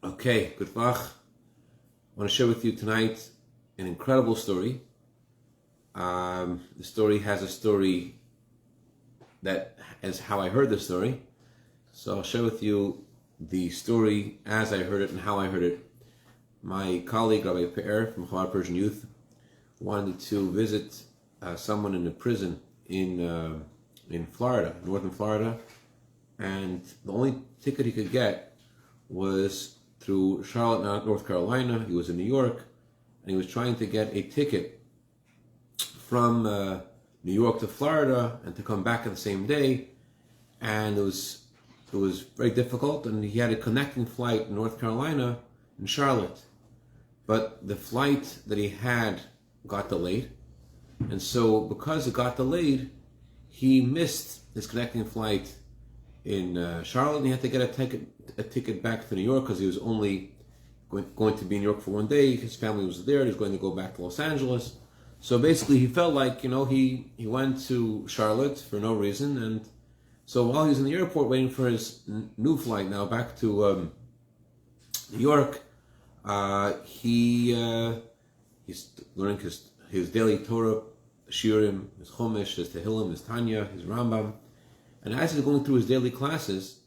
Okay, good vach. I want to share with you tonight an incredible story. The story has a story that is how I heard the story. So I'll share with you the story as I heard it and how I heard it. My colleague, Rabbi from Chabad Persian Youth, wanted to visit someone in a prison in Florida, northern Florida, and the only ticket he could get was through Charlotte, North Carolina. He was in New York, and he was trying to get a ticket from New York to Florida and to come back on the same day, and it was very difficult. And he had a connecting flight in North Carolina and Charlotte, but the flight that he had got delayed, and so because it got delayed, he missed his connecting flight in Charlotte, and he had to get a ticket back to New York because he was only going to be in New York for one day. His family was there. He was going to go back to Los Angeles. So basically, he felt like, he went to Charlotte for no reason. And so while he was in the airport waiting for his new flight now back to New York, he's learning his daily Torah, Shiurim, his Chumash, his Tehillim, his Tanya, his Rambam. And as he's going through his daily classes,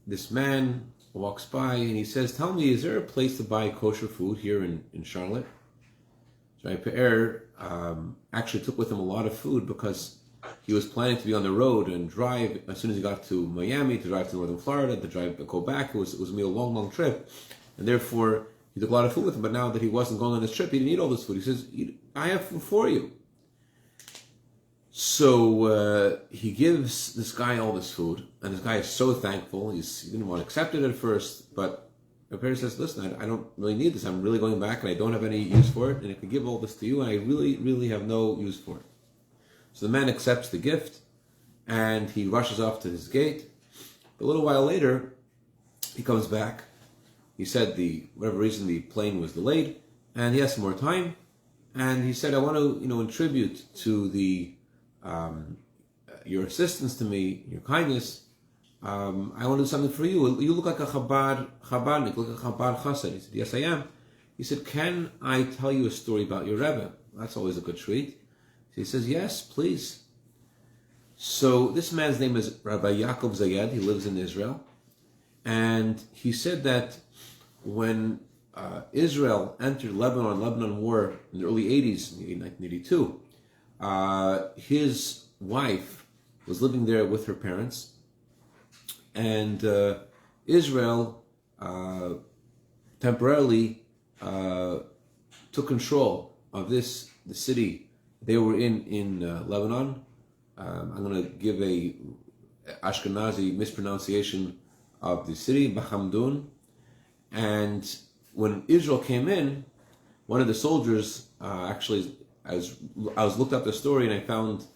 this man walks by and he says, "Tell me, is there a place to buy kosher food here in Charlotte?" So Rabbi actually took with him a lot of food because he was planning to be on the road and drive as soon as he got to Miami, to drive to northern Florida, to go back. It was going to be a long, long trip. And therefore, he took a lot of food with him. But now that he wasn't going on this trip, he didn't eat all this food. He says, "I have food for you." So he gives this guy all this food, and this guy is so thankful. He didn't want to accept it at first, but Rabbi says, "Listen, I don't really need this. I'm really going back, and I don't have any use for it. And I could give all this to you, and I really, really have no use for it." So the man accepts the gift, and he rushes off to his gate. A little while later, he comes back. He said whatever reason the plane was delayed, and he has some more time. And he said, "I want to, in tribute to your assistance to me, your kindness, I want to do something for you. You look like a Chabadnik, look like a Chabad chassid." He said, "Yes, I am." He said, "Can I tell you a story about your Rebbe?" That's always a good treat. So he says, "Yes, please." So this man's name is Rabbi Yaakov Zayed. He lives in Israel. And he said that when Israel entered Lebanon War in the early 80s, in 1982, his wife was living there with her parents, and Israel temporarily took control of the city they were in Lebanon. I'm going to give a Ashkenazi mispronunciation of the city, Bachamdun. And when Israel came in, one of the soldiers actually, as I was looked up the story, and I found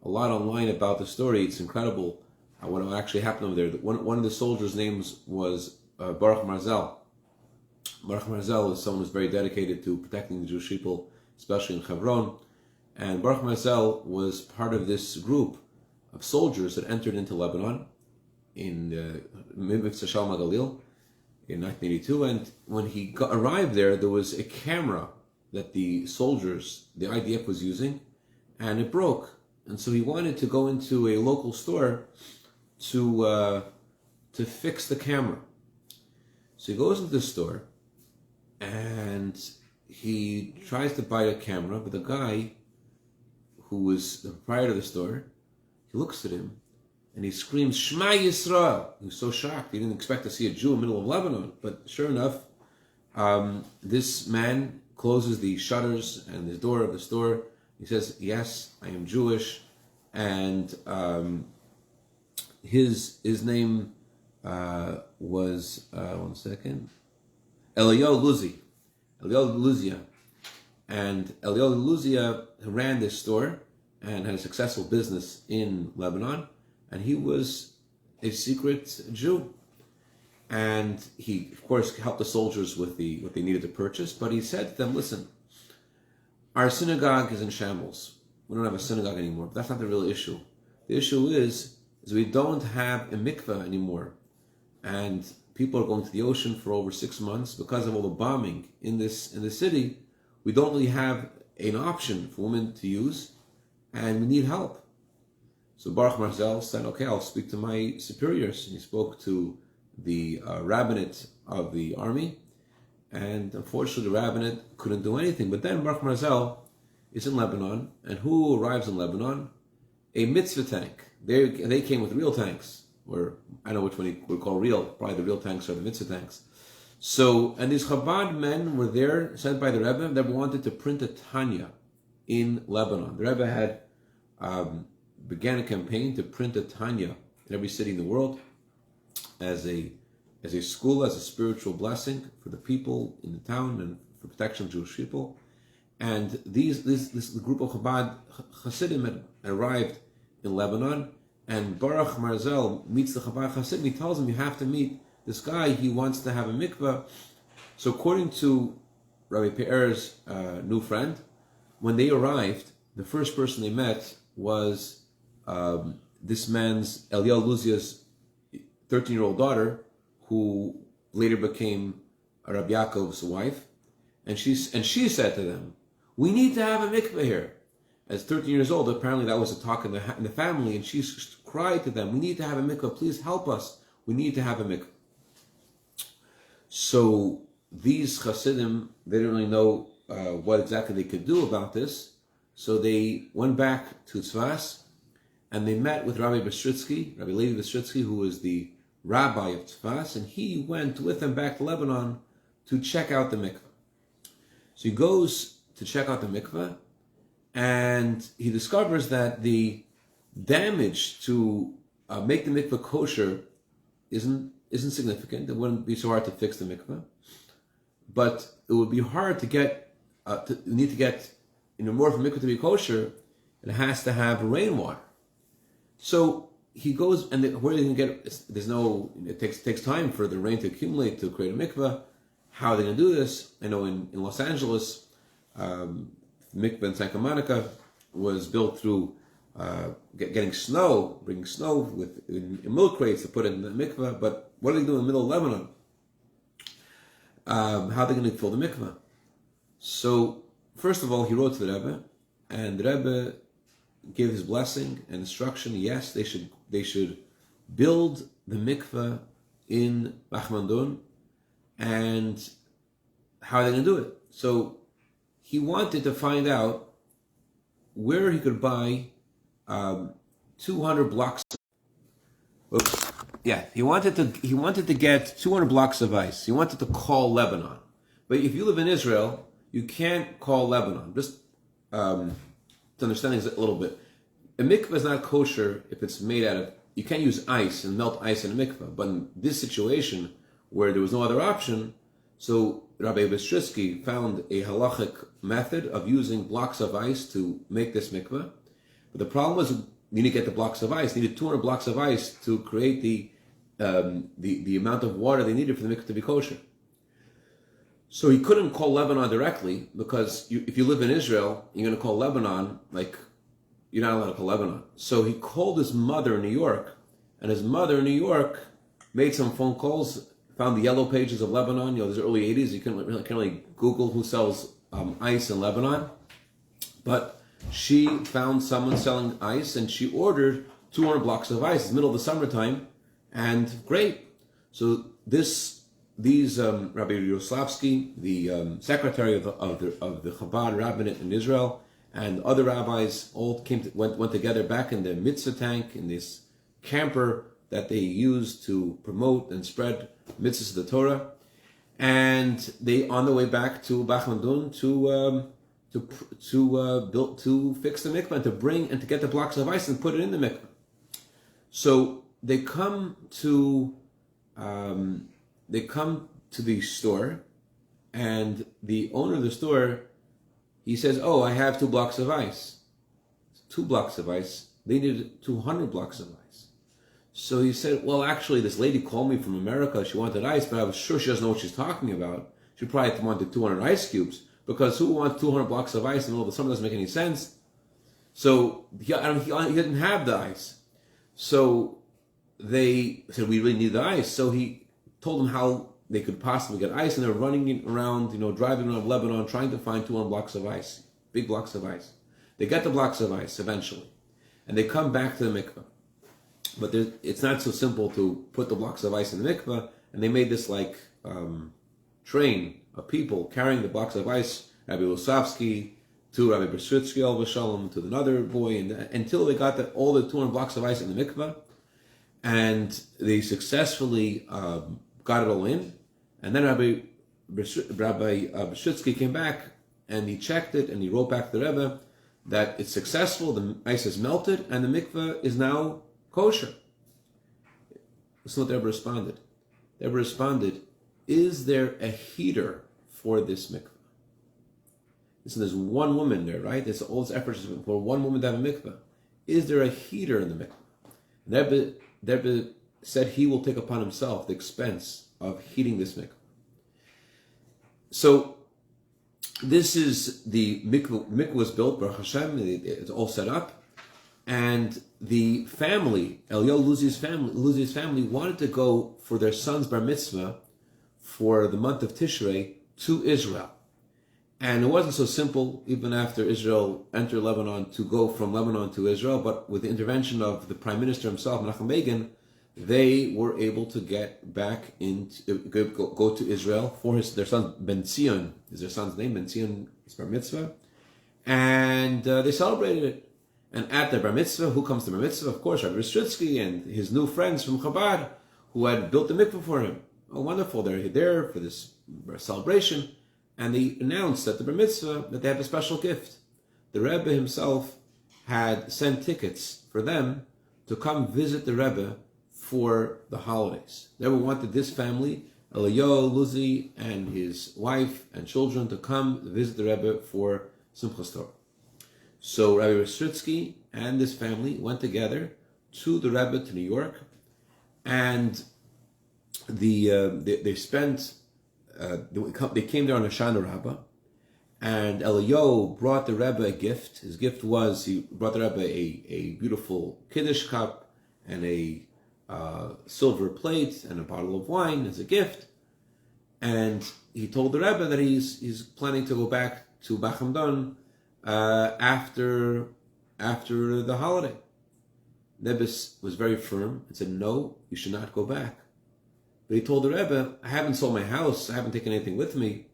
a lot online about the story. It's incredible what actually happened over there. One of the soldiers' names was Baruch Marzel. Baruch Marzel is someone who's very dedicated to protecting the Jewish people, especially in Hebron. And Baruch Marzel was part of this group of soldiers that entered into Lebanon in Mikvah Shalom Galil in 1982. And when he arrived there was a camera that the soldiers, the IDF, was using, and it broke. And so he wanted to go into a local store to fix the camera. So he goes into the store, and he tries to buy a camera, but the guy who was the proprietor of the store, he looks at him, and he screams, "Shema Yisrael!" He was so shocked. He didn't expect to see a Jew in the middle of Lebanon. But sure enough, this man closes the shutters and the door of the store. He says, "Yes, I am Jewish," and his name was Eliyahu Luzia, and Eliyahu Luzia ran this store and had a successful business in Lebanon, and he was a secret Jew. And he, of course, helped the soldiers with what they needed to purchase. But he said to them, "Listen, our synagogue is in shambles. We don't have a synagogue anymore. But that's not the real issue. The issue is we don't have a mikvah anymore. And people are going to the ocean for over 6 months because of all the bombing in the city. We don't really have an option for women to use, and we need help. So Baruch Marzel said, okay, I'll speak to my superiors. And he spoke to the rabbinate of the army, and unfortunately the rabbinate couldn't do anything. But then Baruch Marzel is in Lebanon, and who arrives in Lebanon? A mitzvah tank. They came with real tanks, or I don't know which one you would call real. Probably the real tanks are the mitzvah tanks. So, and these Chabad men were there, sent by the Rebbe, that wanted to print a Tanya in Lebanon. The Rebbe had began a campaign to print a Tanya in every city in the world as a school, as a spiritual blessing for the people in the town and for protection of Jewish people. And this group of Chabad Chassidim had arrived in Lebanon, and Baruch Marzel meets the Chabad Chassidim. He tells him, you have to meet this guy. He wants to have a mikvah. So according to Rabbi Pe'er's new friend, when they arrived, the first person they met was this man's, Eliel Luzia's 13-year-old daughter, who later became Rabbi Yaakov's wife. And she said to them, we need to have a mikveh here. As 13 years old, apparently that was a talk in the family, and she cried to them, we need to have a mikveh, please help us. We need to have a mikveh. So these Chassidim, they didn't really know what exactly they could do about this. So they went back to Tzfas, and they met with Rabbi Levi Bistritsky, who was the rabbi of Tzfas, and he went with them back to Lebanon to check out the mikveh. So he goes to check out the mikveh, and he discovers that the damage to make the mikveh kosher isn't significant. It wouldn't be so hard to fix the mikveh, but it would be hard to get. You need to get, in order for mikveh to be kosher, it has to have rainwater. So he goes, and where are they going to get? It takes time for the rain to accumulate to create a mikveh. How are they going to do this? I know in Los Angeles, mikveh in Santa Monica was built through getting snow, bringing snow in milk crates to put in the mikveh. But what are they doing in the middle of Lebanon? How are they going to fill the mikveh? So first of all, he wrote to the Rebbe, and the Rebbe gave his blessing and instruction. Yes, they should build the mikveh in Bachmandun, and how are they going to do it? So he wanted to find out where he could buy 200 blocks. He wanted to get 200 blocks of ice. He wanted to call Lebanon, but if you live in Israel, you can't call Lebanon. Just to understand things a little bit, a mikveh is not kosher if it's made out of. You can't use ice and melt ice in a mikveh. But in this situation, where there was no other option, so Rabbi Bistritsky found a halachic method of using blocks of ice to make this mikveh. But the problem was you need to get the blocks of ice. You needed 200 blocks of ice to create the amount of water they needed for the mikveh to be kosher. So he couldn't call Lebanon directly, because if you live in Israel, you're going to call Lebanon, you're not allowed to call Lebanon. So he called his mother in New York, and his mother in New York made some phone calls, found the yellow pages of Lebanon. This is early 80s. You can't really Google who sells ice in Lebanon. But she found someone selling ice, and she ordered 200 blocks of ice. It's the middle of the summertime, and great. So these Rabbi Yaroslavsky, the secretary of the Chabad rabbinate in Israel, and other rabbis all went together back in the mitzvah tank, in this camper that they used to promote and spread mitzvahs of the Torah, and they on the way back to Bachmandun to fix the mikvah, and to bring and to get the blocks of ice and put it in the mikvah. So they come to the store, and the owner of the store, he says, "Oh, I have 2 blocks of ice." 2 blocks of ice. They needed 200 blocks of ice. So he said, "Well, actually, this lady called me from America. She wanted ice, but I was sure she doesn't know what she's talking about. She probably wanted 200 ice cubes, because who wants 200 blocks of ice in the middle of the summer? Doesn't make any sense." So he didn't have the ice. So they said, "We really need the ice." So he told them how they could possibly get ice, and they're running around, driving around Lebanon, trying to find 200 blocks of ice, big blocks of ice. They get the blocks of ice eventually, and they come back to the mikvah. But it's not so simple to put the blocks of ice in the mikvah, and they made this train of people carrying the blocks of ice, Rabbi Losavsky, to Rabbi Bezalel Chabad, to another boy, until they got all the 200 blocks of ice in the mikvah, and they successfully got it all in. And then Rabbi Bezalel came back, and he checked it, and he wrote back to the Rebbe that it's successful, the ice is melted, and the mikvah is now kosher. That's what the Rebbe responded. The Rebbe responded, is there a heater for this mikvah? So there's one woman there, right? There's all this effort for one woman to have a mikvah. Is there a heater in the mikvah? And the Rebbe said he will take upon himself the expense of heating this mikvah. So this is the mikvah. Mikvah was built, Baruch Hashem, it's all set up. And the family, Eliyahu Luzi's family wanted to go for their son's bar mitzvah for the month of Tishrei to Israel. And it wasn't so simple, even after Israel entered Lebanon, to go from Lebanon to Israel, but with the intervention of the Prime Minister himself, Menachem Begin, they were able to get back go to Israel for their son Ben Zion, is their son's name, Ben Zion is bar mitzvah, and they celebrated it. And at the bar mitzvah, who comes to bar mitzvah? Of course, Rabbi Moshe and his new friends from Chabad, who had built the mikvah for him. Oh, wonderful! They're there for this celebration. And they announced at the bar mitzvah that they have a special gift. The Rebbe himself had sent tickets for them to come visit the Rebbe for the holidays. The Rebbe wanted this family, Eliyahu Luzi and his wife and children, to come visit the Rebbe for Simchas Torah. So Rabbi Bezalel and this family went together to the Rebbe to New York, and they spent. They came there on a Shana Rabbah, and Eliyahu brought the Rebbe a gift. His gift was, he brought the Rebbe a beautiful Kiddush cup and a silver plate and a bottle of wine as a gift. And he told the Rebbe that he's planning to go back to Bachamdon after the holiday. The Rebbe was very firm and said, no, you should not go back. But he told the Rebbe, I haven't sold my house, I haven't taken anything with me.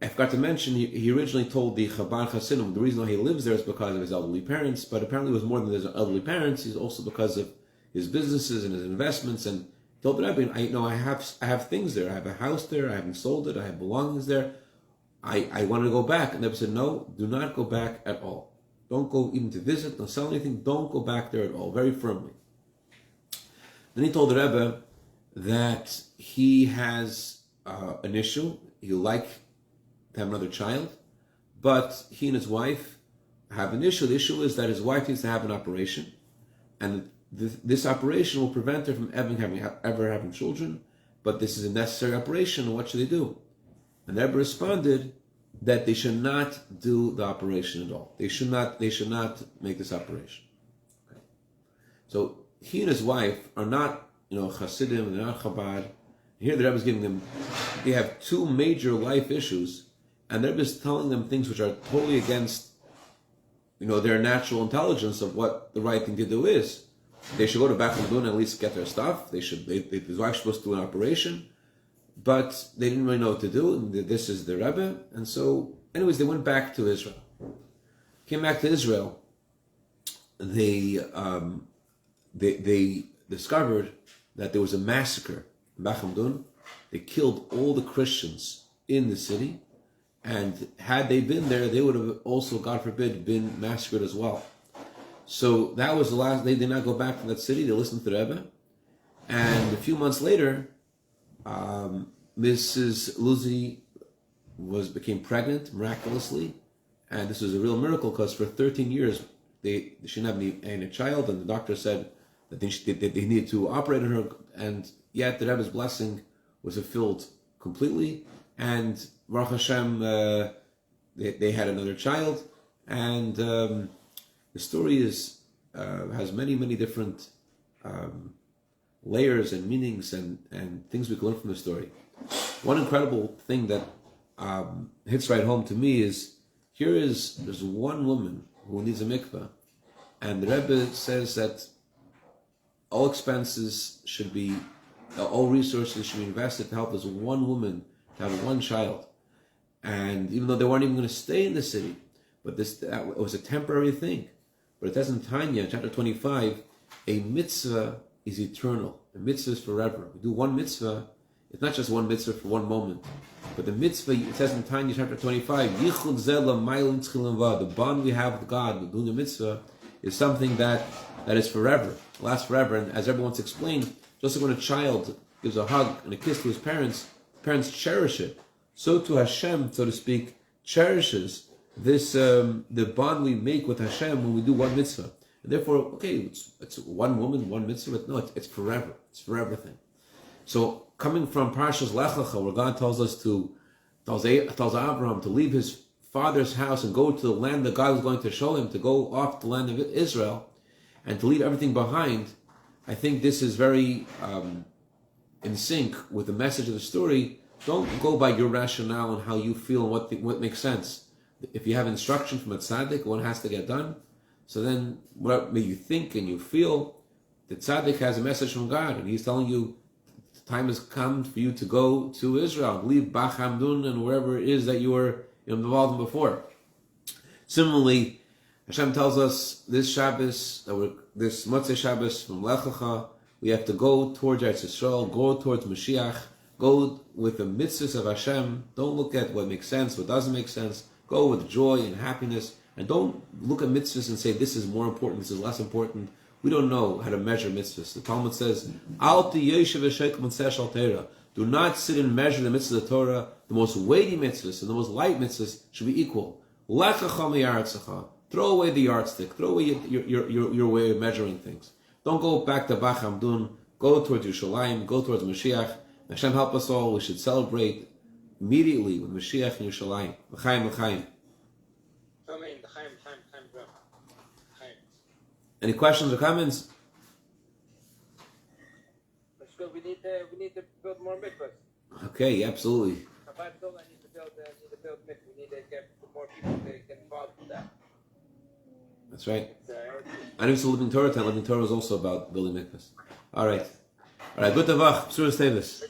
I forgot to mention, he originally told the Chabad Chassidim, the reason why he lives there is because of his elderly parents, but apparently it was more than his elderly parents, it's also because of his businesses and his investments. And he told the Rebbe, I have things there, I have a house there, I haven't sold it, I have belongings there, I want to go back. And the Rebbe said, no, do not go back at all. Don't go even to visit, don't sell anything, don't go back there at all, very firmly. Then he told the Rebbe that he has an issue. He'd like to have another child, but he and his wife have an issue. The issue is that his wife needs to have an operation, and this operation will prevent her from ever having children, but this is a necessary operation, and what should they do? And the Rebbe responded that they should not do the operation at all. They should not make this operation. Okay. So he and his wife are not Chassidim, and they're not Chabad. Here the Rebbe is giving them, they have two major life issues, and the Rebbe is telling them things which are totally against, their natural intelligence of what the right thing to do is. They should go to Bach and at least get their stuff. His wife's supposed to do an operation, but they didn't really know what to do. And this is the Rebbe, and so, anyways, they went back to Israel. Came back to Israel. They discovered that there was a massacre in Bachamdun. They killed all the Christians in the city, and had they been there, they would have also, God forbid, been massacred as well. So that was the last. They did not go back to that city. They listened to the Rebbe, and a few months later, Mrs. Luzi became pregnant miraculously, and this was a real miracle because for 13 years she didn't have any child, and the doctor said that they needed to operate on her, and yet the Rebbe's blessing was fulfilled completely, and Baruch Hashem, they had another child, and the story has many different layers and meanings and things we can learn from the story. One incredible thing that hits right home to me is there's one woman who needs a mikvah, and the Rebbe says that all expenses should be, all resources should be invested to help this one woman to have one child. And even though they weren't even going to stay in the city, but it was a temporary thing. But it says in Tanya, chapter 25, a mitzvah is eternal. A mitzvah is forever. We do one mitzvah, it's not just one mitzvah for one moment. But the mitzvah, it says in Tanya, chapter 25, Yichud Zelle, the bond we have with God, doing a mitzvah, is something that is forever, lasts forever. And as everyone's explained, just like when a child gives a hug and a kiss to his parents cherish it. So too Hashem, so to speak, cherishes this the bond we make with Hashem when we do one mitzvah. And therefore, okay, it's one woman, one mitzvah, but no, it's forever. It's forever thing. So coming from Parshas Lech Lecha, where God tells Abraham to leave his father's house and go to the land that God was going to show him, to go off the land of Israel, and to leave everything behind, I think this is very in sync with the message of the story. Don't go by your rationale and how you feel and what makes sense. If you have instruction from a tzaddik, one has to get done. So then, what you think and you feel, the tzaddik has a message from God, and he's telling you, the time has come for you to go to Israel, leave Bach Hamdun and wherever it is that you were involved in before. Similarly, Hashem tells us this Shabbos, this Motzei Shabbos from Lech Lecha, we have to go towards Eretz Yisrael, go towards Mashiach, go with the mitzvahs of Hashem. Don't look at what makes sense, what doesn't make sense. Go with joy and happiness, and don't look at mitzvahs and say this is more important, this is less important. We don't know how to measure mitzvahs. The Talmud says, "Al tiyeshev v'shekel mitzvah al Torah." Do not sit and measure the mitzvahs of the Torah. The most weighty mitzvahs and the most light mitzvahs should be equal. Lechacha mi'aretzecha. Throw away the yardstick. Throw away your way of measuring things. Don't go back to Bach Hamdun. Go towards Yerushalayim. Go towards Mashiach. Hashem help us all. We should celebrate immediately with Mashiach and Yerushalayim. L'chaim, l'chaim. Any questions or comments? Let's go. We need to build more mikvahs. Okay, absolutely. I need to build mikvahs. We need to get more people to get involved with that. That's right. I know it's a Living Torah time. Living Torah is also about building mikvahs. All right. Good Tavach. Psuras Tevis.